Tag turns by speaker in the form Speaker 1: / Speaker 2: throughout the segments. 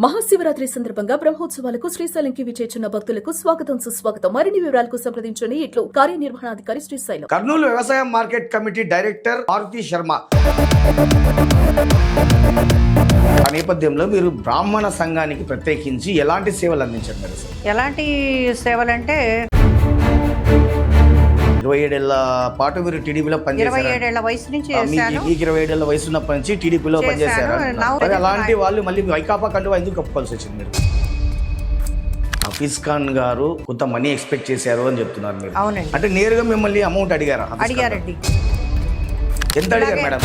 Speaker 1: మహాశివరాత్రి సందర్భంగా బ్రహ్మోత్సవాలకు శ్రీశైలంకి విచేస్తున్న భక్తులకు స్వాగతం సుస్వాగతం. మరిన్ని వివరాలకు సంప్రదించండి. ఇట్లు కార్యనిర్వహణాధికారి శ్రీశైలం.
Speaker 2: కర్నూలు వ్యవసాయ market committee director Maruthi Sharma. ఆ నేపథ్యంలో మీరు బ్రాహ్మణ సంఘానికి ప్రత్యేకించి ఎలాంటి సేవలు అందించారు మేడం?
Speaker 3: ఎలాంటి సేవలంటే
Speaker 2: 27 ఏళ్ల పాటు మీరు టీడీపీలో పనిచేశారు.
Speaker 3: 27 ఏళ్ల వయసు నుంచి చేశాను.
Speaker 2: మీకు 27 ఏళ్ల వయసు ఉన్నప్పటి నుంచి టీడీపీలో పనిచేశారు. మరి అలాంటి వాళ్ళు మళ్ళీ వైకాపా కండువా ఎందుకు కప్పుకోవాల్సి వచ్చింది మీరు? హఫీజ్ ఖాన్ గారు కొంత మనీ ఎక్స్పెక్ట్ చేశారు అని చెప్తున్నారు మీరు.
Speaker 3: అవునండి.
Speaker 2: అంటే నేరుగా మిమ్మల్ని అమౌంట్ అడిగారా?
Speaker 3: అడిగారండి.
Speaker 2: ఎంత అడిగారు మేడం?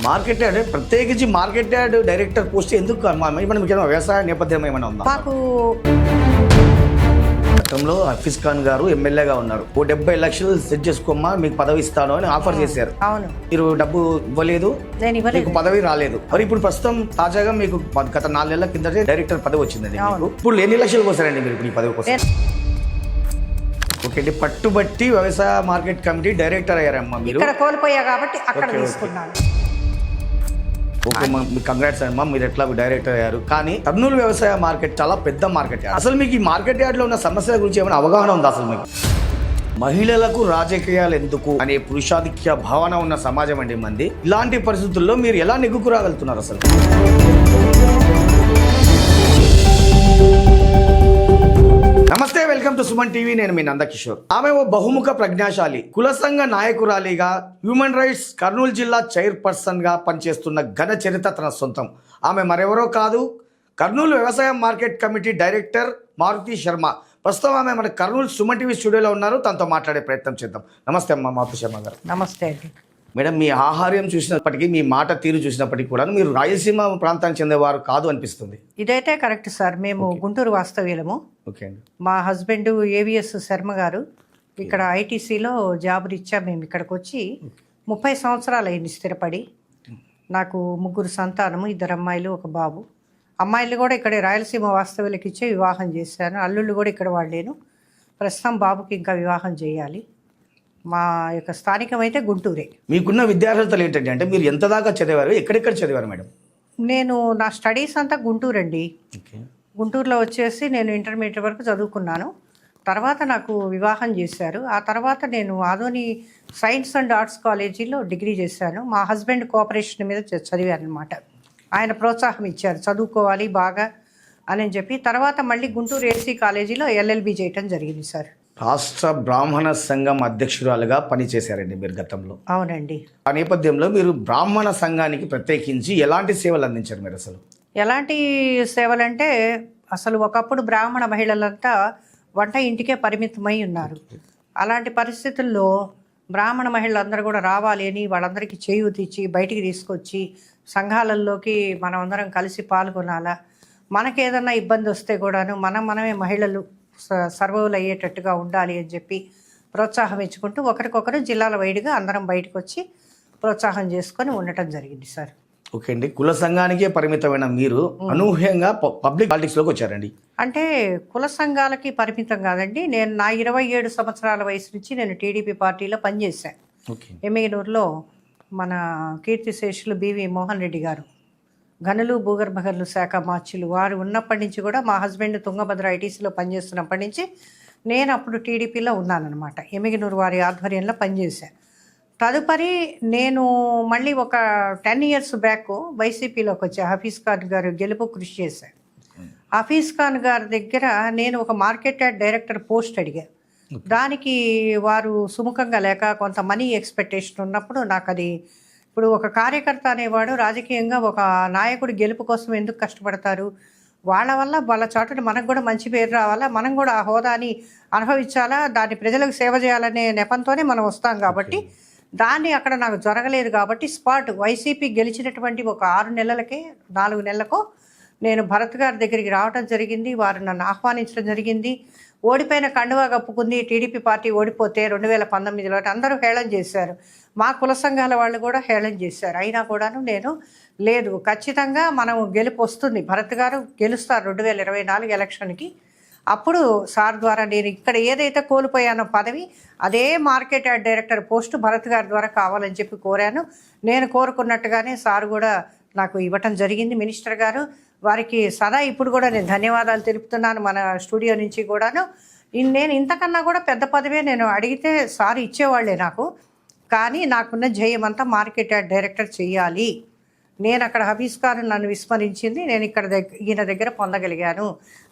Speaker 2: మార్కెట్ యార్డ్, ప్రత్యేకించి మార్కెట్ యార్డ్ డైరెక్టర్ పోస్ట్ ఎందుకు? మీకు వ్యవసాయ నేపథ్యం ఏమైనా ఉందా?
Speaker 3: మాకు
Speaker 2: గతంలో హఫీజ్ ఖాన్ గారు ఎమ్మెల్యేగా ఉన్నారు. 70 లక్షలు సెట్ చేసుకోమ్మా మీకు పదవి ఇస్తాను అని ఆఫర్ చేశారు.
Speaker 3: అవును.
Speaker 2: మీరు డబ్బు ఇవ్వలేదు, మీకు పదవి రాలేదు. మరి ఇప్పుడు ప్రస్తుతం తాజాగా మీకు గత 4 నెలల కిందటే డైరెక్టర్ పదవి వచ్చిందండి. మీకు ఇప్పుడు ఎన్ని లక్షలు పోసారండి మీరు ఈ పదవి కోసం? ఓకే అండి, పట్టుబట్టి వ్యవసాయ మార్కెట్ కమిటీ డైరెక్టర్ అయ్యారమ్మా మీరు.
Speaker 3: ఇక్కడ కోల్పోయా కాబట్టి అక్కడ తీసుకున్నాను.
Speaker 2: ఓకే, మీకు కంగ్రాట్స్ అమ్మా, మీరు ఎట్లా డైరెక్టర్ అయ్యారు. కానీ కర్నూలు వ్యవసాయ మార్కెట్ చాలా పెద్ద మార్కెట్ యార్డ్. అసలు మీకు ఈ మార్కెట్ యార్డ్ లో ఉన్న సమస్యల గురించి ఏమైనా అవగాహన ఉందా? అసలు మీకు మహిళలకు రాజకీయాలు ఎందుకు అనే పురుషాధిక్య భావన ఉన్న సమాజం అండి మంది. ఇలాంటి పరిస్థితుల్లో మీరు ఎలా నెగ్గుకు రాగలుగుతున్నారు అసలు? నమస్తే, వెల్కమ్ టు సుమన్ టీవీ. నేను మీ నందకిషోర్. ఆమె ఓ బహుముఖ ప్రజ్ఞాశాలి, కుల సంఘ నాయకురాలిగా, హ్యూమన్ రైట్స్ కర్నూలు జిల్లా చైర్పర్సన్ గా పనిచేస్తున్న ఘన చరిత్ర తన సొంతం. ఆమె మరెవరో కాదు, కర్నూలు వ్యవసాయ market committee director Maruthi Sharma. ప్రస్తుతం ఆమె మన కర్నూలు సుమన్ టీవీ స్టూడియోలో ఉన్నారు. తనతో మాట్లాడే ప్రయత్నం చేద్దాం. నమస్తే అమ్మా మారుతి శర్మ గారు.
Speaker 3: నమస్తే అండి.
Speaker 2: మేడం, మీ ఆహార్యం చూసినప్పటికీ, మీ మాట తీరు చూసినప్పటికీ కూడా మీరు రాయలసీమ ప్రాంతానికి చెందేవారు కాదు అనిపిస్తుంది.
Speaker 3: ఇదైతే కరెక్ట్ సార్. మేము గుంటూరు వాస్తవ్యులము.
Speaker 2: ఓకే అండి.
Speaker 3: మా హస్బెండ్ ఏవిఎస్ శర్మ గారు ఇక్కడ ఐటీసీలో జాబ్ రీత్యా మేము ఇక్కడికి వచ్చి 30 సంవత్సరాలు అయింది స్థిరపడి. నాకు 3 సంతానము, 2 అమ్మాయిలు, 1 బాబు. అమ్మాయిలు కూడా ఇక్కడ రాయలసీమ వాస్తవ్యులకి ఇచ్చే వివాహం చేశాను. అల్లుళ్ళు కూడా ఇక్కడ వాళ్ళేను. ప్రస్తుతం బాబుకి ఇంకా వివాహం చేయాలి. మా యొక్క స్థానికం అయితే గుంటూరే.
Speaker 2: మీకున్న విద్యార్హతలు ఏంటంటే, అంటే మీరు ఎంత దాకా చదివారు, ఎక్కడెక్కడ చదివారు మేడం?
Speaker 3: నేను నా స్టడీస్ అంతా గుంటూరండి.
Speaker 2: ఓకే.
Speaker 3: గుంటూరులో వచ్చేసి నేను ఇంటర్మీడియట్ వరకు చదువుకున్నాను. తర్వాత నాకు వివాహం చేశారు. ఆ తర్వాత నేను ఆదోని సైన్స్ అండ్ ఆర్ట్స్ కాలేజీలో డిగ్రీ చేశాను. మా హస్బెండ్ కోఆపరేషన్ మీద చదివాను అనమాట. ఆయన ప్రోత్సాహం ఇచ్చారు, చదువుకోవాలి బాగా అని చెప్పి. తర్వాత మళ్ళీ గుంటూరు ఏసీ కాలేజీలో ఎల్ఎల్బి చేయటం జరిగింది సార్.
Speaker 2: రాష్ట్ర బ్రాహ్మణ సంఘం అధ్యక్షురాలుగా పనిచేశారండి మీరు గతంలో.
Speaker 3: అవునండి.
Speaker 2: ఆ నేపథ్యంలో మీరు బ్రాహ్మణ సంఘానికి ప్రత్యేకించి ఎలాంటి సేవలు అందించారు మీరు అసలు?
Speaker 3: ఎలాంటి సేవలంటే, అసలు ఒకప్పుడు బ్రాహ్మణ మహిళలంతా వంట ఇంటికే పరిమితమై ఉన్నారు. అలాంటి పరిస్థితుల్లో బ్రాహ్మణ మహిళలందరూ కూడా రావాలి అని వాళ్ళందరికీ చేయూతిచ్చి బయటికి తీసుకొచ్చి సంఘాలలోకి మనం అందరం కలిసి పాల్గొనాలా, మనకేదన్నా ఇబ్బంది వస్తే కూడాను మనమే మహిళలు సర్వవులు అయ్యేటట్టుగా ఉండాలి అని చెప్పి ప్రోత్సాహం ఇచ్చుకుంటూ ఒకరికొకరు జిల్లాల వైడ్గా అందరం బయటకు వచ్చి ప్రోత్సాహం చేసుకొని ఉండటం జరిగింది సార్.
Speaker 2: ఓకే అండి, కుల సంఘానికే పరిమితమైన మీరు అనూహ్యంగా పబ్లిక్ పాలిటిక్స్లోకి వచ్చారండి.
Speaker 3: అంటే కుల సంఘాలకి పరిమితం కాదండి. నేను నా 27 సంవత్సరాల వయసు నుంచి నేను టీడీపీ పార్టీలో పనిచేశాను. ఎమ్మిగనూరులో మన కీర్తిశేషులు బివి మోహన్ రెడ్డి గారు, గనులు భూగర్భ గనులు శాఖ మార్చులు, వారు ఉన్నప్పటి నుంచి కూడా మా హస్బెండ్ తుంగభద్ర ఐటీసీలో పనిచేస్తున్నప్పటి నుంచి నేను అప్పుడు టీడీపీలో ఉన్నానన్నమాట. ఎమ్మిగనూరు వారి ఆధ్వర్యంలో పనిచేశాను. తదుపరి నేను మళ్ళీ ఒక 10 years బ్యాక్ వైసీపీలోకి వచ్చా. హఫీజ్ ఖాన్ గారు గెలుపు కృషి చేశాను. హఫీజ్ ఖాన్ గారి దగ్గర నేను ఒక మార్కెట్ యార్డ్ డైరెక్టర్ పోస్ట్ అడిగాను. దానికి వారు సుముఖంగా లేక కొంత మనీ ఎక్స్పెక్టేషన్ ఉన్నప్పుడు నాకు అది, ఇప్పుడు ఒక కార్యకర్త అనేవాడు రాజకీయంగా ఒక నాయకుడి గెలుపు కోసం ఎందుకు కష్టపడతారు, వాళ్ళ వల్ల వాళ్ళ చాటుని మనకు కూడా మంచి పేరు రావాలా, మనం కూడా ఆ హోదాని అనుభవించాలా, దాన్ని ప్రజలకు సేవ చేయాలనే నెపంతోనే మనం వస్తాం. కాబట్టి దాన్ని అక్కడ నాకు జరగలేదు. కాబట్టి స్పాట్ వైసీపీ గెలిచినటువంటి ఒక 6 నెలలకే 4 నెలలకో నేను భరత్ గారి దగ్గరికి రావడం జరిగింది. వారు నన్ను ఆహ్వానించడం జరిగింది. ఓడిపోయిన కండువా కప్పుకుంది. టీడీపీ పార్టీ ఓడిపోతే 2019లో అందరూ హేళన చేశారు. మా కుల సంఘాల వాళ్ళు కూడా హేళన చేశారు. అయినా కూడాను నేను లేదు, ఖచ్చితంగా మనం గెలుపు వస్తుంది, భరత్ గారు గెలుస్తారు 2024 ఎలక్షన్కి. అప్పుడు సార్ ద్వారా నేను ఇక్కడ ఏదైతే కోల్పోయానో పదవి, అదే market yard director post Bharat గారి ద్వారా కావాలని చెప్పి కోరాను. నేను కోరుకున్నట్టుగానే సార్ కూడా నాకు ఇవ్వటం జరిగింది. మినిస్టర్ గారు వారికి సదా ఇప్పుడు కూడా నేను ధన్యవాదాలు తెలుపుతున్నాను మన స్టూడియో నుంచి కూడాను. నేను ఇంతకన్నా కూడా పెద్ద పదవే నేను అడిగితే సార్ ఇచ్చేవాళ్లే నాకు. కానీ నాకున్న జయం అంతా మార్కెట్ యార్డ్ డైరెక్టర్ చెయ్యాలి. నేను అక్కడ హఫీజ్ గారు నన్ను విస్మరించింది, నేను ఇక్కడ ఈయన దగ్గర పొందగలిగాను.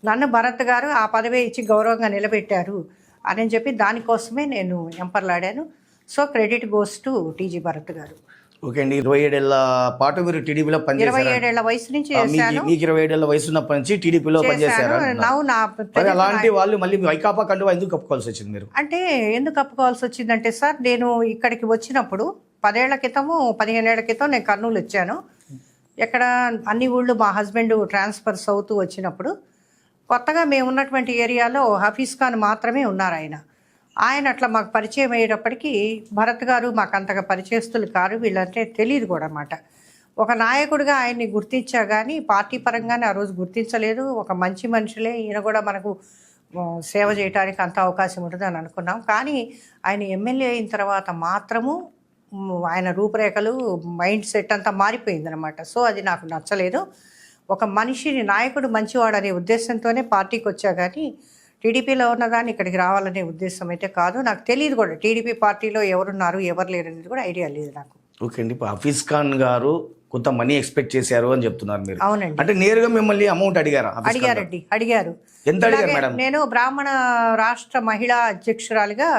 Speaker 3: నన్ను భరత్ గారు ఆ పదవే ఇచ్చి గౌరవంగా నిలబెట్టారు అని చెప్పి దానికోసమే నేను ఎంపర్లాడాను. So credit goes to TG Bharath గారు.
Speaker 2: ఓకే అండి, 27 ఏళ్ల పాటు మీరు టీడీపీలో పనిచేశారు.
Speaker 3: 27 ఏళ్ల వయసు నుంచి చేశాను.
Speaker 2: మీకు 27 ఏళ్ల వయసు ఉన్నప్పటి నుంచి టీడీపీలో పనిచేశారు. అలాంటి వాళ్ళు మళ్ళీ వైకాపా కండువా ఎందుకు కప్పుకోవాల్సి వచ్చింది మీరు?
Speaker 3: అంటే ఎందుకు కప్పుకోవాల్సి వచ్చిందంటే సార్, నేను ఇక్కడికి వచ్చినప్పుడు 10 ఏళ్ల క్రితము 15 ఏళ్ల క్రితం నేను కర్నూలు వచ్చాను. ఎక్కడ అన్ని ఊళ్ళు మా హస్బెండ్ ట్రాన్స్ఫర్స్ అవుతూ వచ్చినప్పుడు కొత్తగా మేము ఉన్నటువంటి ఏరియాలో హఫీజ్ ఖాన్ మాత్రమే ఉన్నారు. ఆయన అట్లా మాకు పరిచయం అయ్యేటప్పటికీ భరత్ గారు మాకు అంతగా పరిచయస్తులు కారు, వీళ్ళంటే తెలియదు కూడా అన్నమాట. ఒక నాయకుడిగా ఆయన్ని గుర్తించా కానీ పార్టీ పరంగానే ఆ రోజు గుర్తించలేదు. ఒక మంచి మనుషులే, ఈయన కూడా మనకు సేవ చేయడానికి అంత అవకాశం ఉంటుంది అని అనుకున్నాం. కానీ ఆయన ఎమ్మెల్యే అయిన తర్వాత మాత్రము ఆయన రూపురేఖలు, మైండ్ సెట్ అంతా మారిపోయిందనమాట. సో అది నాకు నచ్చలేదు. ఒక మనిషిని, నాయకుడు మంచివాడు అనే ఉద్దేశంతోనే పార్టీకి వచ్చా కానీ టీడీపీలో ఉన్నదాన్ని ఇక్కడికి రావాలనే ఉద్దేశం అయితే కాదు. నాకు తెలియదు కూడా టీడీపీ పార్టీలో ఎవరున్నారు ఎవరు లేరు అనేది కూడా ఐడియా లేదు నాకు.
Speaker 2: ఓకే అండి, ఇప్పుడు హఫీజ్ ఖాన్ గారు కొంత మనీ ఎక్స్పెక్ట్ చేశారు అని చెప్తున్నారు మీరు.
Speaker 3: అవునండి.
Speaker 2: అంటే నేరుగా మిమ్మల్ని అమౌంట్ అడిగారా?
Speaker 3: అడిగారు.
Speaker 2: ఎంత అడిగారు మేడం?
Speaker 3: నేను బ్రాహ్మణ రాష్ట్ర మహిళా అధ్యక్షురాలిగా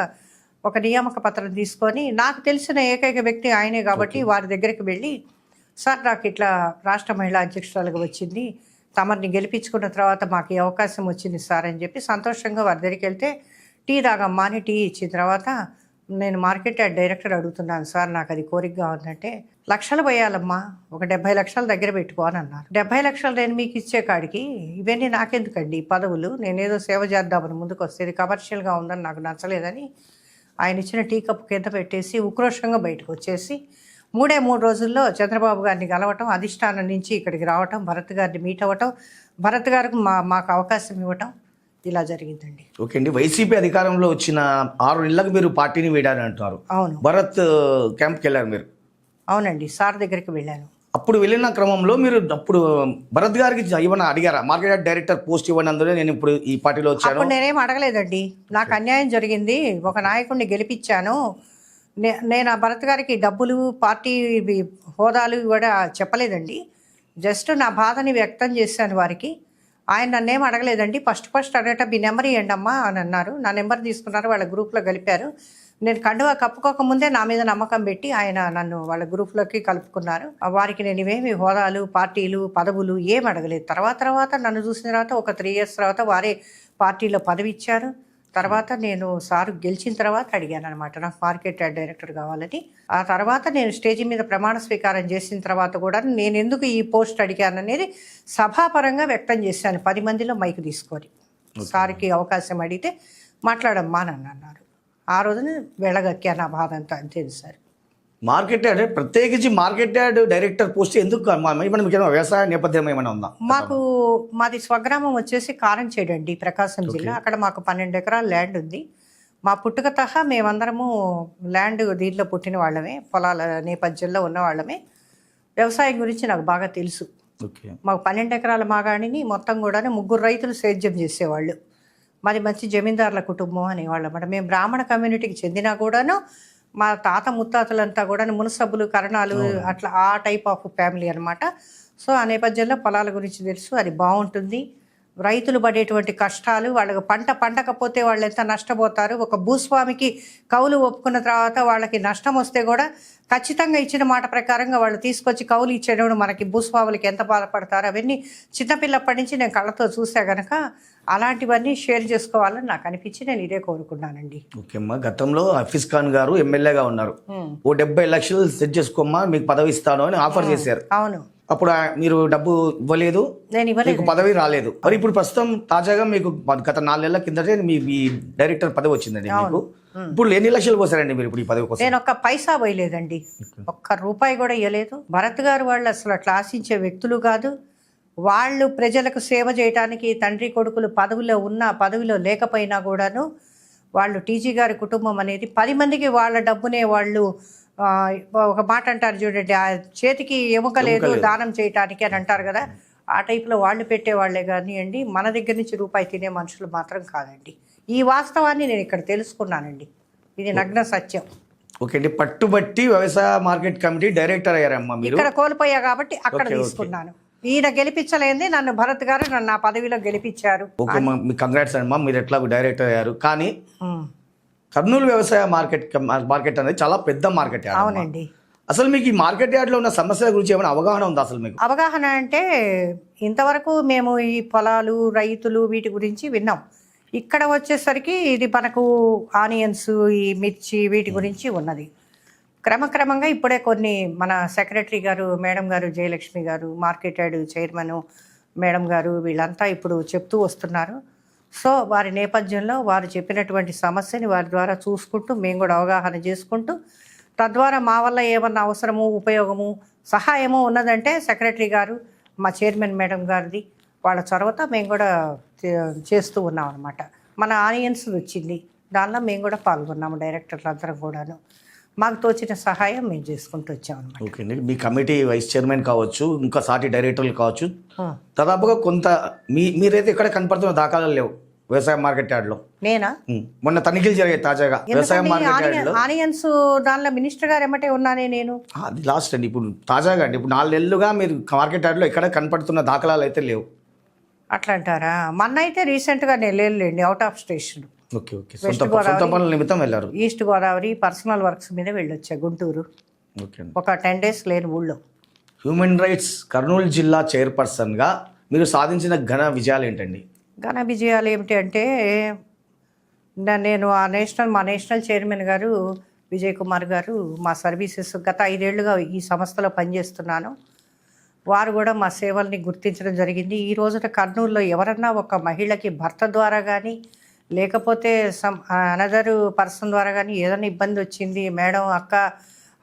Speaker 3: ఒక నియామక పత్రం తీసుకొని, నాకు తెలిసిన ఏకైక వ్యక్తి ఆయనే కాబట్టి వారి దగ్గరికి వెళ్ళి, సార్ నాకు ఇట్లా రాష్ట్ర మహిళా అధ్యక్షురాలుగా వచ్చింది, తమరిని గెలిపించుకున్న తర్వాత మాకు ఈ అవకాశం వచ్చింది సార్ అని చెప్పి సంతోషంగా వారి దగ్గరికి వెళ్తే, టీ తాగమ్మా అని టీ ఇచ్చిన తర్వాత, నేను మార్కెట్ యార్డ్ డైరెక్టర్ అడుగుతున్నాను సార్, నాకు అది కోరికగా ఉందంటే, లక్షలు పోయాలమ్మా, ఒక 70 లక్షల దగ్గర పెట్టుకో అని అన్నారు. 70 లక్షలు నేను మీకు ఇచ్చే కాడికి ఇవన్నీ నాకెందుకండి పదవులు, నేనేదో సేవ చేద్దామని ముందుకు వస్తే ఇది కమర్షియల్గా ఉందని నాకు నచ్చలేదని ఆయన ఇచ్చిన టీ కప్పు కింద పెట్టేసి ఉక్రోషంగా బయటకు వచ్చేసి 3 రోజుల్లో చంద్రబాబు గారిని కలవటం, అధిష్టానం నుంచి ఇక్కడికి రావటం, భరత్ గారిని మీట్ అవ్వటం, భరత్ గారికి మాకు అవకాశం ఇవ్వటం, ఇలా జరిగిందండి.
Speaker 2: ఓకే అండి, వైసీపీ అధికారంలో వచ్చిన 6 నెలలకు మీరు పార్టీని వీడారని అంటున్నారు.
Speaker 3: అవును.
Speaker 2: భరత్ క్యాంప్కి వెళ్ళారు మీరు?
Speaker 3: అవునండి, సార్ దగ్గరికి వెళ్ళాను.
Speaker 2: అప్పుడు వెళ్ళిన క్రమంలో మీరు అప్పుడు భరత్ గారికి ఏమన్నా అడిగారా? మార్కెట్ డైరెక్టర్ పోస్ట్ ఇవ్వండి, అందులో నేను ఇప్పుడు ఈ పార్టీలో వచ్చాను.
Speaker 3: అప్పుడు నేనేం అడగలేదండి. నాకు అన్యాయం జరిగింది, ఒక నాయకుడిని గెలిపించాను, నేను ఆ భరత్ గారికి డబ్బులు, పార్టీ హోదాలు కూడా చెప్పలేదండి. జస్ట్ నా బాధని వ్యక్తం చేశాను వారికి. ఆయన నన్నేం అడగలేదండి. ఫస్ట్ అడగట మీ నెంబర్ ఇవ్వండి అమ్మా అని అన్నారు. నా నెంబర్ తీసుకున్నారు, వాళ్ళ గ్రూప్లో కలిపారు. నేను కండువా కప్పుకోకముందే నా మీద నమ్మకం పెట్టి ఆయన నన్ను వాళ్ళ గ్రూప్లోకి కలుపుకున్నారు. వారికి నేను ఇవేమి హోదాలు, పార్టీలు, పదవులు ఏం అడగలేదు. తర్వాత నన్ను చూసిన తర్వాత ఒక 3 years తర్వాత వారే పార్టీలో పదవి ఇచ్చారు. తర్వాత నేను సార్ గెలిచిన తర్వాత అడిగాను అనమాట, నాకు మార్కెట్ యార్డ్ డైరెక్టర్ కావాలని. ఆ తర్వాత నేను స్టేజీ మీద ప్రమాణ స్వీకారం చేసిన తర్వాత కూడా నేను ఎందుకు ఈ పోస్ట్ అడిగాను అనేది సభాపరంగా వ్యక్తం చేశాను. 10 మందిలో మైక్ తీసుకొని సార్కి అవకాశం అడిగితే మాట్లాడమ్మా అని అన్నారు. ఆ రోజున వెళ్ళగక్కాను ఆ బాధ అంతా, అంతే సార్.
Speaker 2: మార్కెట్ యార్డ్, ప్రత్యేకించి మార్కెట్ యార్డ్ డైరెక్టర్ పోస్ట్ ఎందుకు? ఏమైనా వ్యవసాయ నేపథ్యం ఏమైనా ఉందా?
Speaker 3: మాది స్వగ్రామం వచ్చేసి కారంచేడు అండి, ప్రకాశం జిల్లా. అక్కడ మాకు 12 ఎకరాల ల్యాండ్ ఉంది. మా పుట్టుకతహ మేమందరము ల్యాండ్ దీంట్లో పుట్టిన వాళ్ళమే, పొలాల నేపథ్యంలో ఉన్న వాళ్ళమే. వ్యవసాయం గురించి నాకు బాగా తెలుసు. మాకు 12 ఎకరాల మాగాణిని మొత్తం కూడా 3 రైతులు సేద్యం చేసేవాళ్ళు. మాది మంచి జమీందారుల కుటుంబం అనేవాళ్ళు అన్నమాట. మేము బ్రాహ్మణ కమ్యూనిటీకి చెందినా కూడాను మా తాత ముత్తాతలంతా కూడా మునసబ్బులు, కరణాలు, అట్లా ఆ టైప్ ఆఫ్ ఫ్యామిలీ అనమాట. సో ఆ నేపథ్యంలో పొలాల గురించి తెలుసు, అది బాగుంటుంది. రైతులు పడేటువంటి కష్టాలు, వాళ్ళకి పంట పండకపోతే వాళ్ళు ఎంత నష్టపోతారు, ఒక భూస్వామికి కౌలు ఒప్పుకున్న తర్వాత వాళ్ళకి నష్టం వస్తే కూడా ఖచ్చితంగా ఇచ్చిన మాట ప్రకారంగా వాళ్ళు తీసుకొచ్చి కౌలు ఇచ్చేటప్పుడు మనకి భూస్వాములకి ఎంత బాధపడతారు, అవన్నీ చిన్నపిల్లప్పటి నుంచి నేను కళ్ళతో చూసా గనక అలాంటివన్నీ షేర్ చేసుకోవాలని నాకు అనిపించి నేను ఇదే కోరుకున్నానండి.
Speaker 2: ఓకేమ్మా, గతంలో హఫీజ్ ఖాన్ గారు ఎమ్మెల్యేగా ఉన్నారు. ఓ 70 లక్షలు సెట్ చేసుకోమ్మా మీకు పదవి ఇస్తాను అని ఆఫర్ చేశారు.
Speaker 3: అవును.
Speaker 2: అప్పుడు మీరు డబ్బు ఇవ్వలేదు, మీకు పదవి రాలేదు. మరి ఇప్పుడు ప్రస్తుతం తాజాగా మీకు గత 4 నెలల కిందటే మీ డైరెక్టర్ పదవి వచ్చిందండి మీకు. ఇప్పుడు ఎన్ని లక్షలు పోసారండి మీరు ఇప్పుడు ఈ పదవి కోసం?
Speaker 3: నేను ఒక్క పైసా పోయలేదండి, ఒక్క రూపాయి కూడా ఇవ్వలేదు. భరత్ గారు వాళ్ళు అసలు అట్లా ఆశించే వ్యక్తులు కాదు. వాళ్ళు ప్రజలకు సేవ చేయడానికి తండ్రి కొడుకులు పదవిలో లేకపోయినా కూడాను వాళ్ళు టీజీ గారి కుటుంబం అనేది 10 మందికి వాళ్ళ డబ్బునే వాళ్ళు ఒక మాట అంటారు చూడండి, ఆ చేతికి ఎముక లేదు దానం చేయటానికి అని అంటారు కదా, ఆ టైప్లో వాళ్ళు పెట్టేవాళ్లే కానివ్వండి, మన దగ్గర నుంచి రూపాయి తినే మనుషులు మాత్రం కాదండి. ఈ వాస్తవాన్ని నేను ఇక్కడ తెలుసుకున్నానండి. ఇది నగ్న సత్యం.
Speaker 2: ఓకే అండి, పట్టుబట్టి వ్యవసాయ మార్కెట్ కమిటీ డైరెక్టర్ అయ్యారమ్మా మీరు.
Speaker 3: ఇక్కడ కోల్పోయా కాబట్టి అక్కడ తీసుకున్నాను. ఈయన గెలిపించలేంది, నన్ను భరత్ గారు నన్ను ఆ పదవిలో గెలిపించారు.
Speaker 2: ఓకే అమ్మా, మీకు కంగ్రాట్స్ అమ్మా, మీరు ఎట్లా డైరెక్టర్ అయ్యారు. కానీ కర్నూలు వ్యవసాయ మార్కెట్ అనేది చాలా పెద్ద మార్కెట్ యార్డ్.
Speaker 3: అవునండి.
Speaker 2: అసలు మీకు ఈ మార్కెట్ యార్డ్లో ఉన్న సమస్యల గురించి ఏమైనా అవగాహన ఉందా అసలు మీకు?
Speaker 3: అవగాహన అంటే ఇంతవరకు మేము ఈ పొలాలు, రైతులు వీటి గురించి విన్నాం. ఇక్కడ వచ్చేసరికి ఇది మనకు ఆనియన్స్, ఈ మిర్చి వీటి గురించి ఉన్నది. క్రమక్రమంగా ఇప్పుడే కొన్ని మన సెక్రటరీ గారు, మేడం గారు, జయలక్ష్మి గారు, మార్కెట్ యార్డ్ చైర్మన్ మేడం గారు వీళ్ళంతా ఇప్పుడు చెప్తూ వస్తున్నారు. సో వారి నేపథ్యంలో వారు చెప్పినటువంటి సమస్యని వారి ద్వారా చూసుకుంటూ మేము కూడా అవగాహన చేసుకుంటూ, తద్వారా మా వల్ల ఏమన్నా అవసరము, ఉపయోగము, సహాయము ఉన్నదంటే సెక్రటరీ గారు, మా చైర్మన్ మేడం గారిది వాళ్ళ చొరవతో మేము కూడా చేస్తూ ఉన్నాం అనమాట. మన ఆనియన్స్ వచ్చింది, దానిలో మేము కూడా పాల్గొన్నాము, డైరెక్టర్లు అందరం కూడాను. మాకు తోచిన సహాయం మేము చేసుకుంటూ వచ్చాం అనమాట.
Speaker 2: ఓకే అండి, మీ కమిటీ వైస్ చైర్మన్ కావచ్చు, ఇంకా సాటి డైరెక్టర్లు కావచ్చు, దాదాపుగా కొంత మీరైతే ఇక్కడ కనపడుతున్న దాఖలాలు లేవు వ్యవసాయ మార్కెట్ యార్డ్లో.
Speaker 3: నేనా?
Speaker 2: మొన్న తనిఖీలు జరిగాయి తాజాగా వ్యవసాయ మార్కెట్ యార్డ్లో.
Speaker 3: ఆనియన్స్ దానిలో మినిస్టర్ గారు ఏమంటే ఉన్నానే నేను.
Speaker 2: అది లాస్ట్ అండి, ఇప్పుడు తాజాగా అండి, ఇప్పుడు 4 నెలలుగా మీరు మార్కెట్ యార్డ్లో ఎక్కడ కనపడుతున్న దాఖలాలు అయితే లేవు.
Speaker 3: అట్లా అంటారా? మొన్న అయితే రీసెంట్గా నేను లేండి, out of station.
Speaker 2: Okay okay, సొంత పనుల నిమిత్తం వెళ్ళారు.
Speaker 3: ఈస్ట్ గోదావరి పర్సనల్ వర్క్స్ మీద వెళ్ళొచ్చా గుంటూరు.
Speaker 2: ఓకే అండి,
Speaker 3: ఒక 10 days లేని ఊళ్ళో.
Speaker 2: హ్యూమన్ రైట్స్ కర్నూలు జిల్లా చైర్పర్సన్గా మీరు సాధించిన ఘన విజయాలు ఏంటండి?
Speaker 3: ఘన విజయాలు ఏమిటి అంటే, నేను మా నేషనల్ చైర్మన్ గారు విజయ్ కుమార్ గారు, మా సర్వీసెస్ గత 5 ఏళ్లుగా ఈ సంస్థలో పనిచేస్తున్నాను. వారు కూడా మా సేవల్ని గుర్తించడం జరిగింది. ఈ రోజున కర్నూలులో ఎవరన్నా ఒక మహిళకి భర్త ద్వారా కానీ, లేకపోతే అనదర్ పర్సన్ ద్వారా కానీ ఏదైనా ఇబ్బంది వచ్చింది, మేడం, అక్క,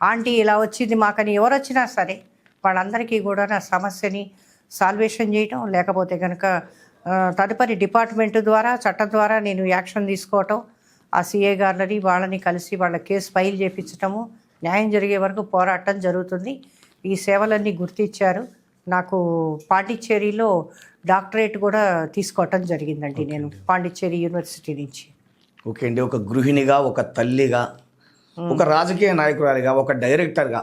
Speaker 3: ఆంటీ ఇలా వచ్చింది మాకని ఎవరు వచ్చినా సరే వాళ్ళందరికీ కూడా నా సమస్యని సాల్వేషన్ చేయటం, లేకపోతే కనుక తదుపరి డిపార్ట్మెంట్ ద్వారా, చట్టం ద్వారా నేను యాక్షన్ తీసుకోవటం, ఆ సిఏ గారిని వాళ్ళని కలిసి వాళ్ళ కేసు ఫైల్ చేయించటము, న్యాయం జరిగే వరకు పోరాటం జరుగుతుంది. ఈ సేవలన్నీ గుర్తించారు. నాకు పాండిచ్చేరిలో డాక్టరేట్ కూడా తీసుకోవటం జరిగిందండి నేను పాండిచ్చేరి యూనివర్సిటీ నుంచి.
Speaker 2: ఓకే అండి, ఒక గృహిణిగా, ఒక తల్లిగా, ఒక రాజకీయ నాయకురాలిగా, ఒక డైరెక్టర్గా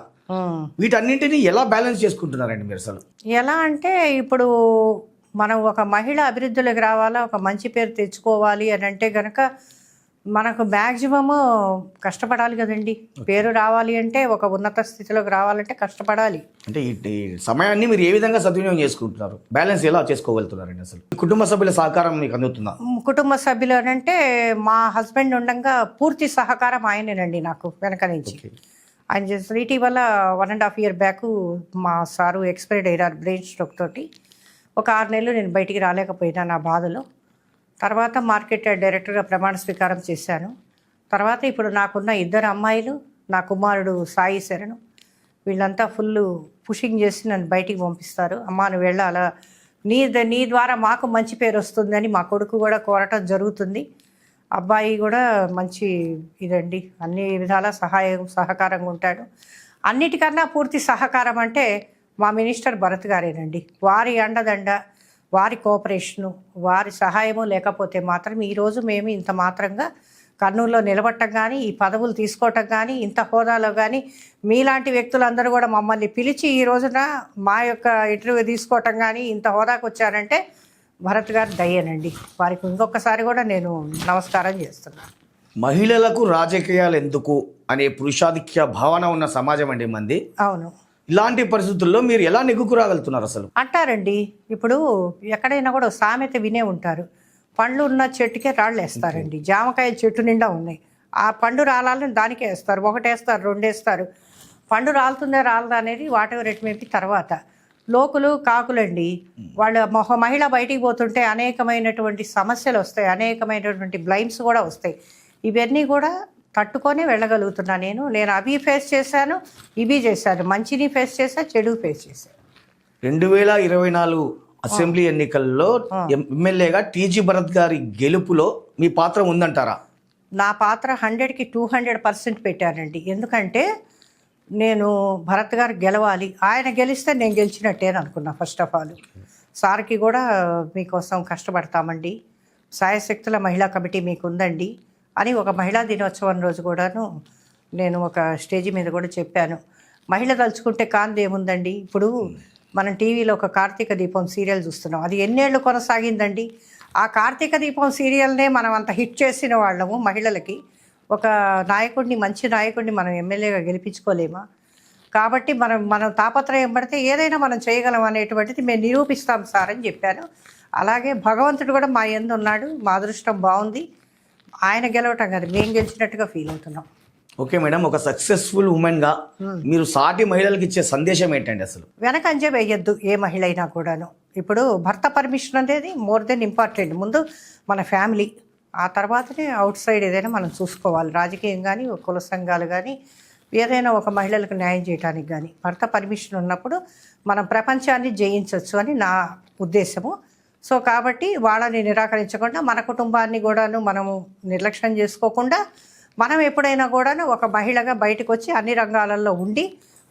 Speaker 2: వీటన్నింటినీ ఎలా బ్యాలెన్స్ చేసుకుంటున్నారండి మీరు అసలు?
Speaker 3: ఎలా అంటే, ఇప్పుడు మనం ఒక మహిళ అభివృద్ధిలోకి రావాలా, ఒక మంచి పేరు తెచ్చుకోవాలి అని అంటే కనుక మనకు మ్యాక్సిమము కష్టపడాలి కదండి. పేరు రావాలి అంటే, ఒక ఉన్నత స్థితిలోకి రావాలంటే కష్టపడాలి.
Speaker 2: అంటే ఈ సమయాన్ని మీరు ఏ విధంగా సద్వినియోగం చేసుకుంటున్నారు, బ్యాలెన్స్ ఎలా చేసుకోగలుగుతున్నారండి అసలు? కుటుంబ సభ్యుల సహకారం మీకు అందుతుందా?
Speaker 3: కుటుంబ సభ్యులు అంటే మా హస్బెండ్ ఉండగా పూర్తి సహకారం ఆయనేనండి నాకు వెనక నుంచి. ఆయన చేస్తారు. ఇటీవల 1.5 years బ్యాక్ మా సారు ఎక్స్పైర్డ్ అయ్యారు బ్రెయిన్ స్ట్రోక్ తోటి. ఒక 6 నెలలు నేను బయటికి రాలేకపోయినా నా బాధలో. తర్వాత మార్కెట్ డైరెక్టర్గా ప్రమాణ స్వీకారం చేశాను. తర్వాత ఇప్పుడు నాకున్న 2 అమ్మాయిలు, నా కుమారుడు సాయి శరణు, వీళ్ళంతా ఫుల్ పుషింగ్ చేసి నన్ను బయటికి పంపిస్తారు. అమ్మా నువ్వు వెళ్ళాలా, నీ ద్వారా మాకు మంచి పేరు వస్తుందని మా కొడుకు కూడా కోరటం జరుగుతుంది. అబ్బాయి కూడా మంచి ఇదండి, అన్ని విధాల సహకారంగా ఉంటాడు. అన్నిటికన్నా పూర్తి సహకారం అంటే మా మినిస్టర్ భరత్ గారేనండి. వారి అండదండ, వారి కోఆపరేషను, వారి సహాయము లేకపోతే మాత్రం ఈరోజు మేము ఇంత మాత్రంగా కర్నూలులో నిలబట్టం కానీ, ఈ పదవులు తీసుకోవటం కానీ, ఇంత హోదాలో కానీ మీలాంటి వ్యక్తులందరూ కూడా మమ్మల్ని పిలిచి ఈ రోజున మా యొక్క ఇంటర్వ్యూ తీసుకోవటం కానీ ఇంత హోదాకు వచ్చారంటే భరత్ గారు దయ్యనండి. వారికి ఇంకొకసారి కూడా నేను నమస్కారం చేస్తున్నాను.
Speaker 2: మహిళలకు రాజకీయాలు ఎందుకు అనే పురుషాధిక్య భావన ఉన్న సమాజం అండి మంది.
Speaker 3: అవును.
Speaker 2: ఇలాంటి పరిస్థితుల్లో మీరు ఎలా నెగ్గుకురాగలుగుతున్నారు అసలు?
Speaker 3: అంటారండి, ఇప్పుడు ఎక్కడైనా కూడా సామెత వినే ఉంటారు, పండ్లు ఉన్న చెట్టుకే రాళ్ళు వేస్తారండి. జామకాయల చెట్టు నిండా ఉన్నాయి, ఆ పండు రాలని దానికే వేస్తారు. 1 వేస్తారు, 2 వేస్తారు. పండు రాలుతుందా రాలదా అనేది వాటెవర్ ఇట్ మేబీ తర్వాత. లోకులు కాకులండి, వాళ్ళ మహిళ బయటికి పోతుంటే అనేకమైనటువంటి సమస్యలు వస్తాయి, అనేకమైనటువంటి బ్లైండ్స్ కూడా వస్తాయి. ఇవన్నీ కూడా తట్టుకొని వెళ్ళగలుగుతున్నా నేను అవి ఫేస్ చేశాను, ఇవి చేశాను, మంచిని ఫేస్ చేశా, చెడు ఫేస్ చేశాను.
Speaker 2: 2024 అసెంబ్లీ ఎన్నికల్లో ఎమ్మెల్యేగా టీజీ భరత్ గారి గెలుపులో మీ పాత్ర ఉందంటారా?
Speaker 3: నా పాత్ర 100కి 200% పెట్టానండి. ఎందుకంటే నేను భరత్ గారు గెలవాలి, ఆయన గెలిస్తే నేను గెలిచినట్టే అనుకున్నా ఫస్ట్ ఆఫ్ ఆల్. సార్కి కూడా మీకోసం కష్టపడతామండి, సాయశక్తుల మహిళా కమిటీ మీకు ఉందండి అని ఒక మహిళా దినోత్సవం రోజు కూడాను నేను ఒక స్టేజ్ మీద కూడా చెప్పాను. మహిళ తలుచుకుంటే కాంతి ఏముందండి. ఇప్పుడు మనం టీవీలో ఒక కార్తీక దీపం సీరియల్ చూస్తున్నాం, అది ఎన్నేళ్ళు కొనసాగిందండి. ఆ కార్తీక దీపం సీరియల్నే మనం అంత హిట్ చేసిన వాళ్ళము. మహిళలకి ఒక నాయకుడిని, మంచి నాయకుడిని మనం ఎమ్మెల్యేగా గెలిపించుకోలేమా? కాబట్టి మనం తాపత్రయం పడితే ఏదైనా మనం చేయగలం అనేటువంటిది మేము నిరూపిస్తాం సార్ అని చెప్పాను. అలాగే భగవంతుడు కూడా మా యందు ఉన్నాడు, మా అదృష్టం బాగుంది. ఆయన గెలవటం కాదు, మేము గెలిచినట్టుగా ఫీల్ అవుతున్నాం.
Speaker 2: ఓకే మేడం, ఒక సక్సెస్ఫుల్ ఉమెన్గా మీరు సాటి మహిళలకు ఇచ్చే సందేశం ఏంటండి? అసలు
Speaker 3: వెనకంజే వేయద్దు ఏ మహిళ అయినా కూడాను. ఇప్పుడు భర్త పర్మిషన్ అనేది మోర్ దెన్ ఇంపార్టెంట్. ముందు మన ఫ్యామిలీ, ఆ తర్వాతనే అవుట్ సైడ్ ఏదైనా మనం చూసుకోవాలి. రాజకీయం కానీ, కుల సంఘాలు కానీ, ఏదైనా ఒక మహిళలకు న్యాయం చేయడానికి కానీ భర్త పర్మిషన్ ఉన్నప్పుడు మనం ప్రపంచాన్ని జయించవచ్చు అని నా ఉద్దేశము. సో కాబట్టి వాళ్ళని నిరాకరించకుండా మన కుటుంబాన్ని కూడాను మనము నిర్లక్ష్యం చేసుకోకుండా మనం ఎప్పుడైనా కూడాను ఒక మహిళగా బయటకు వచ్చి అన్ని రంగాలలో ఉండి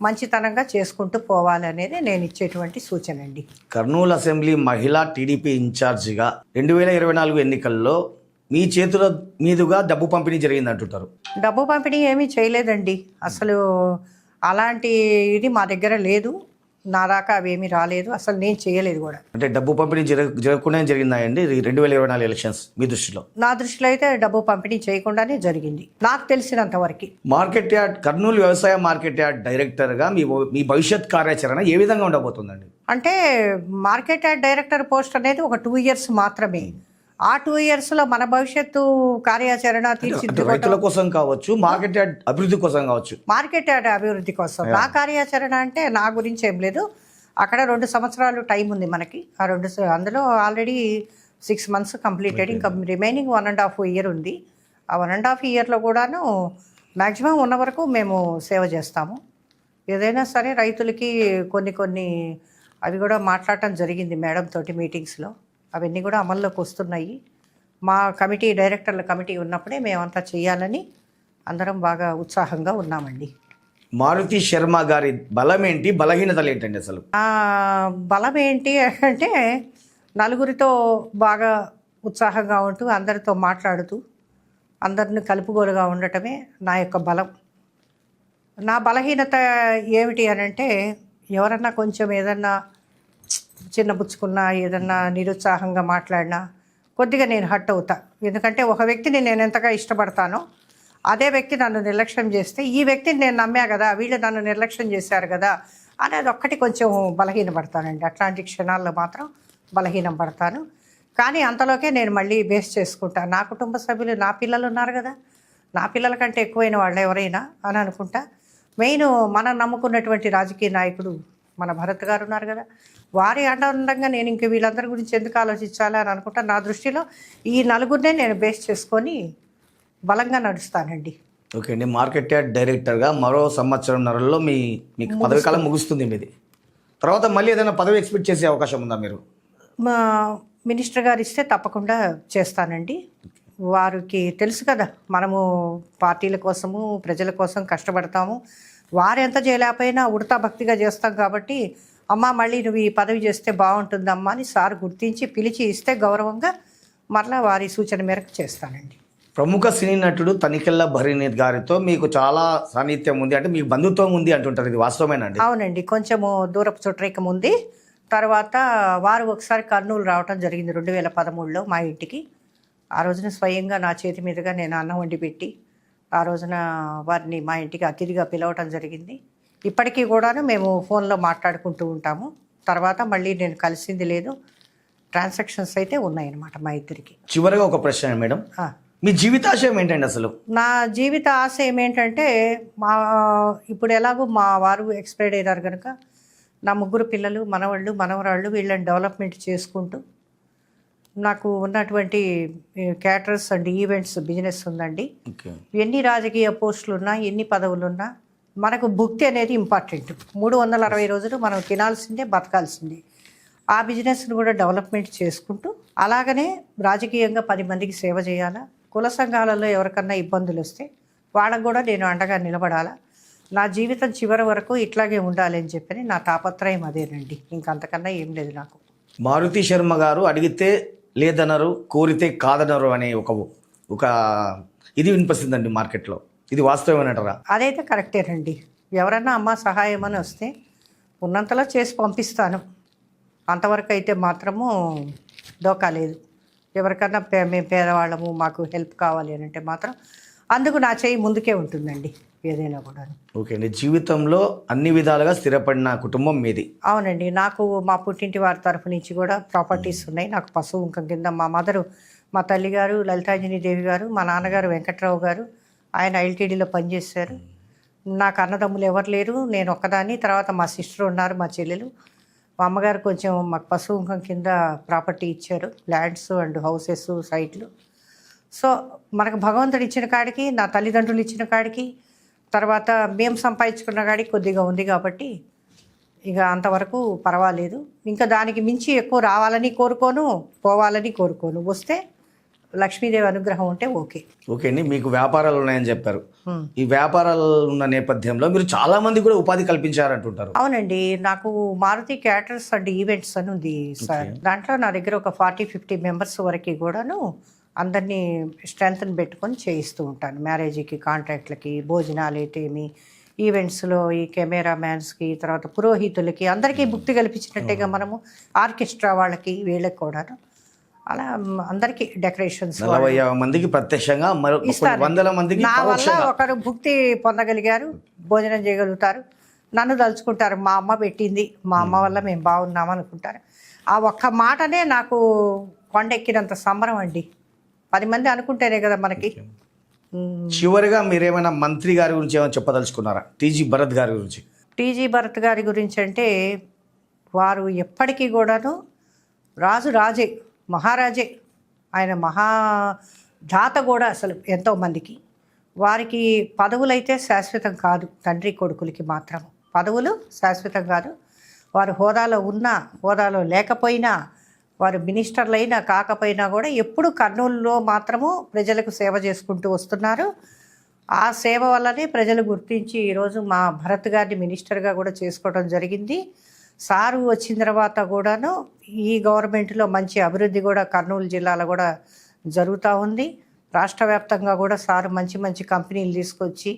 Speaker 3: మంచితనంగా చేసుకుంటూ పోవాలి అనేది నేను ఇచ్చేటువంటి సూచన అండి.
Speaker 2: కర్నూలు అసెంబ్లీ మహిళా టీడీపీ ఇన్ఛార్జిగా 2024 ఎన్నికల్లో మీ చేతుల మీదుగా డబ్బు పంపిణీ జరిగింది అంటుంటారు.
Speaker 3: డబ్బు పంపిణీ ఏమీ చేయలేదండి. అసలు అలాంటి ఇది మా దగ్గర లేదు, నా దాకా అవి ఏమీ రాలేదు, అసలు నేను చేయలేదు కూడా.
Speaker 2: అంటే డబ్బు పంపిణీ జరగకుండా జరిగిందా అండి 2024 ఎలక్షన్స్ మీ దృష్టిలో?
Speaker 3: నా దృష్టిలో అయితే డబ్బు పంపిణీ చేయకుండానే జరిగింది నాకు తెలిసినంత వరకు.
Speaker 2: మార్కెట్ యార్డ్, కర్నూలు వ్యవసాయ మార్కెట్ యార్డ్ డైరెక్టర్గా మీ భవిష్యత్ కార్యాచరణ ఏ విధంగా ఉండబోతుందండి?
Speaker 3: అంటే మార్కెట్ యార్డ్ డైరెక్టర్ పోస్ట్ అనేది ఒక 2 years మాత్రమే. ఆ 2 yearsలో మన భవిష్యత్తు కార్యాచరణ తీర్చిదిద్దుకోవడం,
Speaker 2: రైతుల కోసం కావచ్చు, మార్కెట్ యార్డ్ అభివృద్ధి కోసం కావచ్చు.
Speaker 3: మార్కెట్ యార్డ్ అభివృద్ధి కోసం నా కార్యాచరణ అంటే నా గురించి ఏం లేదు. అక్కడ 2 సంవత్సరాలు టైం ఉంది మనకి. ఆ అందులో ఆల్రెడీ 6 months కంప్లీటెడ్, ఇంకా రిమైనింగ్ 1.5 year ఉంది. ఆ 1.5 yearలో కూడాను మ్యాక్సిమం ఉన్న వరకు మేము సేవ చేస్తాము. ఏదైనా సరే రైతులకి కొన్ని అవి కూడా మాట్లాడటం జరిగింది మేడం తోటి మీటింగ్స్లో. అవన్నీ కూడా అమల్లోకి వస్తున్నాయి. మా కమిటీ, డైరెక్టర్ల కమిటీ ఉన్నప్పుడే మేమంతా చేయాలని అందరం బాగా ఉత్సాహంగా ఉన్నామండి.
Speaker 2: మారుతి శర్మ గారి బలం ఏంటి, బలహీనతలు ఏంటండి అసలు?
Speaker 3: బలం ఏంటి అంటే నలుగురితో బాగా ఉత్సాహంగా ఉంటూ అందరితో మాట్లాడుతూ అందరిని కలుపుగోలుగా ఉండటమే నా యొక్క బలం. నా బలహీనత ఏమిటి అని అంటే ఎవరన్నా కొంచెం ఏదన్నా చిన్నబుచ్చుకున్నా, ఏదన్నా నిరుత్సాహంగా మాట్లాడినా కొద్దిగా నేను హర్ట్ అవుతా. ఎందుకంటే ఒక వ్యక్తిని నేను ఎంతగా ఇష్టపడతానో అదే వ్యక్తి నన్ను నిర్లక్ష్యం చేస్తే, ఈ వ్యక్తిని నేను నమ్మా కదా, వీళ్ళు నన్ను నిర్లక్ష్యం చేశారు కదా అనేది ఒక్కటి కొంచెం బలహీనపడతానండి. అట్లాంటి క్షణాల్లో మాత్రం బలహీనం పడతాను. కానీ అంతలోకే నేను మళ్ళీ బేస్ చేసుకుంటాను. నా కుటుంబ సభ్యులు, నా పిల్లలు ఉన్నారు కదా, నా పిల్లల కంటే ఎక్కువైన వాళ్ళు ఎవరైనా అని అనుకుంటా. మెయిన్ మనం నమ్ముకున్నటువంటి రాజకీయ నాయకుడు మన భరత్ గారు ఉన్నారు కదా, వారి అండంగా నేను ఇంక వీళ్ళందరి గురించి ఎందుకు ఆలోచించాలి అని అనుకుంటా. నా దృష్టిలో ఈ నలుగురినే నేను బేస్ చేసుకొని బలంగా నడుస్తానండి.
Speaker 2: ఓకే అండి, మార్కెట్ యార్డ్ డైరెక్టర్గా మరో సంవత్సరంన్నరలో మీకు పదవి కాలం ముగుస్తుంది మీది. తర్వాత మళ్ళీ ఏదైనా పదవి ఎక్స్పెక్ట్ చేసే అవకాశం ఉందా మీరు?
Speaker 3: మా మినిస్టర్ గారు ఇస్తే తప్పకుండా చేస్తానండి. వారికి తెలుసు కదా, మనము పార్టీల కోసము, ప్రజల కోసం కష్టపడతాము. వారు ఎంత చేయలేకపోయినా ఉడతా భక్తిగా చేస్తాం కాబట్టి, అమ్మ మళ్ళీ నువ్వు ఈ పదవి చేస్తే బాగుంటుందమ్మా అని సార్ గుర్తించి పిలిచి ఇస్తే గౌరవంగా మరలా వారి సూచన మేరకు చేస్తానండి.
Speaker 2: ప్రముఖ సినీ నటుడు తనికెళ్ళ భరణి గారితో మీకు చాలా సాన్నిధ్యం ఉంది, అంటే మీకు బంధుత్వం ఉంది అంటుంటారు, ఇది వాస్తవమేనండి?
Speaker 3: అవునండి, కొంచెము దూరపు చుట్టరికం ఉంది. తర్వాత వారు ఒకసారి కర్నూలు రావటం జరిగింది 2013లో మా ఇంటికి. ఆ రోజున స్వయంగా నా చేతి మీదుగా నేను అన్నం వండి పెట్టి ఆ రోజున వారిని మా ఇంటికి అతిథిగా పిలవటం జరిగింది. ఇప్పటికీ కూడాను మేము ఫోన్లో మాట్లాడుకుంటూ ఉంటాము. తర్వాత మళ్ళీ నేను కలిసింది లేదు. ట్రాన్సాక్షన్స్ అయితే ఉన్నాయన్నమాట మా ఇద్దరికి.
Speaker 2: చివరిగా ఒక ప్రశ్న మేడం, మీ జీవితాశయం ఏంటండి అసలు?
Speaker 3: నా జీవిత ఆశయం ఏంటంటే, ఇప్పుడు ఎలాగో మా వారు ఎక్స్పైర్డ్ అయినారు కనుక నా 3 పిల్లలు, మనవాళ్ళు, మనవరాళ్ళు, వీళ్ళని డెవలప్మెంట్ చేసుకుంటూ, నాకు ఉన్నటువంటి క్యాటరర్స్ అండ్ ఈవెంట్స్ బిజినెస్ ఉందండి. ఎన్ని రాజకీయ పోస్టులు ఉన్నా, ఎన్ని పదవులున్నా మనకు భుక్తి అనేది ఇంపార్టెంట్. 360 రోజులు మనం తినాల్సిందే, బతకాల్సిందే. ఆ బిజినెస్ను కూడా డెవలప్మెంట్ చేసుకుంటూ, అలాగనే రాజకీయంగా 10 మందికి సేవ చేయాలా. కుల సంఘాలలో ఎవరికన్నా ఇబ్బందులు వస్తే వాళ్ళకు కూడా నేను అండగా నిలబడాలా. నా జీవితం చివరి వరకు ఇట్లాగే ఉండాలి అని చెప్పని నా తాపత్రయం అదేనండి. ఇంకంతకన్నా ఏం లేదు నాకు.
Speaker 2: మారుతి శర్మ గారు అడిగితే లేదనరు, కోరితే కాదనరు అనే ఒక ఇది వినిపిస్తుందండి మార్కెట్లో. ఇది వాస్తవమేనంటారా?
Speaker 3: అదైతే కరెక్టేనండి. ఎవరన్నా అమ్మ సహాయం అని వస్తే ఉన్నంతలో చేసి పంపిస్తాను. అంతవరకు అయితే మాత్రము డోకా లేదు. ఎవరికన్నా మేము పేదవాళ్ళము, మాకు హెల్ప్ కావాలి అని అంటే మాత్రం అందుకు నా చేయి ముందుకే ఉంటుందండి ఏదైనా కూడా.
Speaker 2: ఓకే అండి. జీవితంలో అన్ని విధాలుగా స్థిరపడిన కుటుంబం మీది?
Speaker 3: అవునండి. నాకు మా పుట్టింటి వారి తరఫు నుంచి కూడా ప్రాపర్టీస్ ఉన్నాయి. నాకు పశువు ఇంకం కింద మా మదరు, మా తల్లిగారు లలితాంజని దేవి గారు, మా నాన్నగారు వెంకట్రావు గారు, ఆయన ఐల్టీడీలో పనిచేశారు. నాకు అన్నదమ్ములు ఎవరు లేరు, నేను ఒక్కదాన్ని. తర్వాత మా సిస్టర్ ఉన్నారు, మా చెల్లెలు. మా అమ్మగారు కొంచెం మాకు పశువు ఇంకం కింద ప్రాపర్టీ ఇచ్చారు, ల్యాండ్స్ అండ్ హౌసెస్, సైట్లు. సో మనకు భగవంతుడు ఇచ్చిన కాడికి, నా తల్లిదండ్రులు ఇచ్చిన కాడికి, తర్వాత మేము సంపాదించుకున్న కాడికి కొద్దిగా ఉంది కాబట్టి ఇక అంతవరకు పర్వాలేదు. ఇంకా దానికి మించి ఎక్కువ రావాలని కోరుకోను, పోవాలని కోరుకోను. వస్తే లక్ష్మీదేవి అనుగ్రహం ఉంటే ఓకే.
Speaker 2: ఓకే అండి. మీకు వ్యాపారాలు ఉన్నాయని చెప్పారు. ఈ వ్యాపారాలు ఉన్న నేపథ్యంలో మీరు చాలా మంది కూడా ఉపాధి కల్పించారంటుంటారు.
Speaker 3: అవునండి. నాకు మారుతి క్యాటర్స్ అండ్ ఈవెంట్స్ అని ఉంది సార్. దాంట్లో నా దగ్గర ఒక 40-50 మెంబర్స్ వరకు కూడాను అందరినీ స్ట్రెంగ్త్ని పెట్టుకొని చేయిస్తూ ఉంటాను. మ్యారేజ్కి, కాంట్రాక్ట్లకి, భోజనాలు అయితేమి, ఈవెంట్స్లో ఈ కెమెరా మ్యాన్స్కి, తర్వాత పురోహితులకి అందరికీ భుక్తి కల్పించినట్టేగా మనము ఆర్కెస్ట్రా వాళ్ళకి, వీళ్ళకి కూడాను అలా అందరికీ డెకరేషన్స్
Speaker 2: 40 మందికి ప్రత్యక్షంగా, వందల మందికి
Speaker 3: నా వల్ల ఒకరు భుక్తి పొందగలిగారు, భోజనం చేయగలుగుతారు, నన్ను తలుచుకుంటారు. మా అమ్మ పెట్టింది, మా అమ్మ వల్ల మేము బాగున్నాం అనుకుంటారు. ఆ ఒక్క మాటనే నాకు కొండెక్కినంత సంబరం అండి. 10 మంది అనుకుంటేనే కదా మనకి.
Speaker 2: చివరిగా మీరేమైనా మంత్రి గారి గురించి ఏమైనా చెప్పదలుచుకున్నారా? టీజీ భరత్ గారి గురించి?
Speaker 3: టీజీ భరత్ గారి గురించి అంటే వారు ఎప్పటికీ కూడాను రాజే, మహారాజే. ఆయన మహాదాత కూడా అసలు ఎంతోమందికి. వారికి పదవులైతే శాశ్వతం కాదు, తండ్రి కొడుకులకి మాత్రం పదవులు శాశ్వతం కాదు. వారు హోదాలో ఉన్నా, హోదాలో లేకపోయినా, వారు మినిస్టర్లైనా కాకపోయినా కూడా ఎప్పుడు కర్నూలులో మాత్రము ప్రజలకు సేవ చేసుకుంటూ వస్తున్నారు. ఆ సేవ వల్లనే ప్రజలు గుర్తించి ఈరోజు మా భరత్ గారిని మినిస్టర్గా కూడా చేసుకోవడం జరిగింది. సారు వచ్చిన తర్వాత కూడాను ఈ గవర్నమెంట్లో మంచి అభివృద్ధి కూడా కర్నూలు జిల్లాలో కూడా జరుగుతూ ఉంది. రాష్ట్ర వ్యాప్తంగా కూడా సారు మంచి మంచి కంపెనీలు తీసుకొచ్చి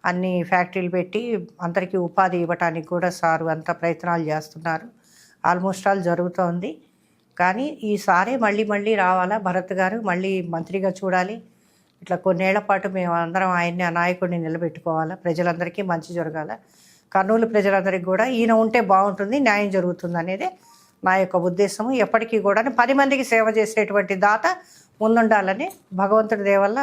Speaker 3: అన్ని ఫ్యాక్టరీలు పెట్టి అందరికీ ఉపాధి ఇవ్వటానికి కూడా సారు అంత ప్రయత్నాలు చేస్తున్నారు. ఆల్మోస్ట్ ఆల్ జరుగుతోంది. కానీ ఈసారి మళ్ళీ రావాలా భరత్ గారు, మళ్ళీ మంత్రిగా చూడాలి. ఇట్లా కొన్నేళ్ల పాటు మేము అందరం ఆయన్ని, ఆ నాయకుడిని నిలబెట్టుకోవాలా. ప్రజలందరికీ మంచి జరగాల. కర్నూలు ప్రజలందరికీ కూడా ఈయన ఉంటే బాగుంటుంది, న్యాయం జరుగుతుంది అనేది నా యొక్క ఉద్దేశము. ఎప్పటికీ కూడా 10 మందికి సేవ చేసేటువంటి దాత ముందుండాలని భగవంతుడి దయ వల్ల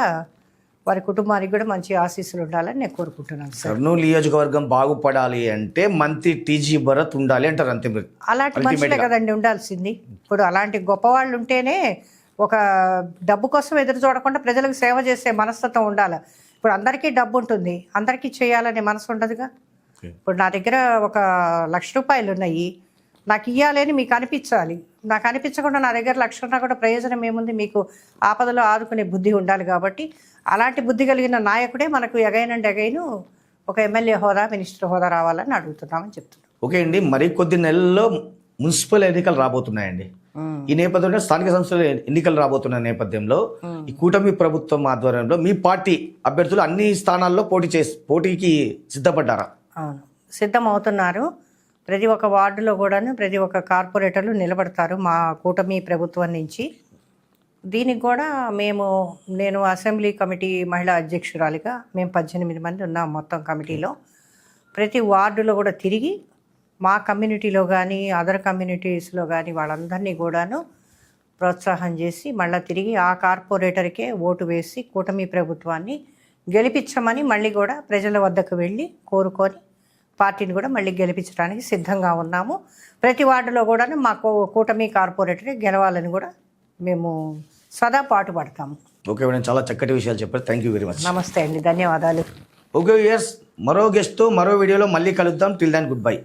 Speaker 3: వారి కుటుంబానికి కూడా మంచి ఆశీస్సులు ఉండాలని నేను కోరుకుంటున్నాను సార్.
Speaker 2: కర్నూలు నియోజకవర్గం బాగుపడాలి అంటే మంత్రి టీజీ భరత్ ఉండాలి అంటారు అంతే.
Speaker 3: అలాంటి మనుషులే కదండి ఉండాల్సింది. ఇప్పుడు అలాంటి గొప్పవాళ్ళు ఉంటేనే ఒక డబ్బు కోసం ఎదురు చూడకుండా ప్రజలకు సేవ చేసే మనస్తత్వం ఉండాలి. ఇప్పుడు అందరికీ డబ్బు ఉంటుంది, అందరికీ చేయాలనే మనసు ఉండదుగా. ఇప్పుడు నా దగ్గర ఒక ₹1,00,000 ఉన్నాయి, నాకు ఇవ్వాలని మీకు అనిపించాలి. నాకు అనిపించకుండా నా దగ్గర 1,00,000 ఉన్నా కూడా ప్రయోజనం ఏముంది? మీకు ఆపదలో ఆదుకునే బుద్ధి ఉండాలి. కాబట్టి అలాంటి బుద్ధి కలిగిన నాయకుడే మనకు ఎగైన్ ఒక ఎమ్మెల్యే హోదా, మినిస్టర్ హోదా రావాలని అడుగుతున్నామని చెప్తున్నాను.
Speaker 2: ఓకే అండి. మరి కొద్ది నెలల్లో మున్సిపల్ ఎన్నికలు రాబోతున్నాయండి. ఈ నేపథ్యంలో స్థానిక సంస్థల ఎన్నికలు రాబోతున్న నేపథ్యంలో ఈ కూటమి ప్రభుత్వం ఆధ్వర్యంలో మీ పార్టీ అభ్యర్థులు అన్ని స్థానాల్లో పోటీకి సిద్ధపడ్డారా?
Speaker 3: అవును, సిద్ధం అవుతున్నారు. ప్రతి ఒక్క వార్డులో కూడాను ప్రతి ఒక్క కార్పొరేటర్లు నిలబడతారు మా కూటమి ప్రభుత్వం నుంచి. దీనికి కూడా నేను అసెంబ్లీ కమిటీ మహిళా అధ్యక్షురాలిగా మేము 18 మంది ఉన్నాం మొత్తం కమిటీలో. ప్రతి వార్డులో కూడా తిరిగి మా కమ్యూనిటీలో కానీ అదర్ కమ్యూనిటీస్లో కానీ వాళ్ళందరినీ కూడాను ప్రోత్సాహం చేసి మళ్ళీ తిరిగి ఆ కార్పొరేటర్కే ఓటు వేసి కూటమి ప్రభుత్వాన్ని గెలిపించమని మళ్ళీ కూడా ప్రజల వద్దకు వెళ్ళి కోరుకొని పార్టీని కూడా మళ్ళీ గెలిపించడానికి సిద్ధంగా ఉన్నాము. ప్రతి వార్డులో కూడా మా కూటమి కార్పొరేటరే గెలవాలని కూడా మేము సదా పాటుపడతాము.
Speaker 2: ఓకే మేడం, చాలా చక్కటి విషయాలు చెప్పారు. Thank you very much.
Speaker 3: నమస్తే అండి, ధన్యవాదాలు.
Speaker 2: ఓకే, మరో గెస్ట్తో మరో వీడియోలో మళ్ళీ కలుద్దాం. Till then good by.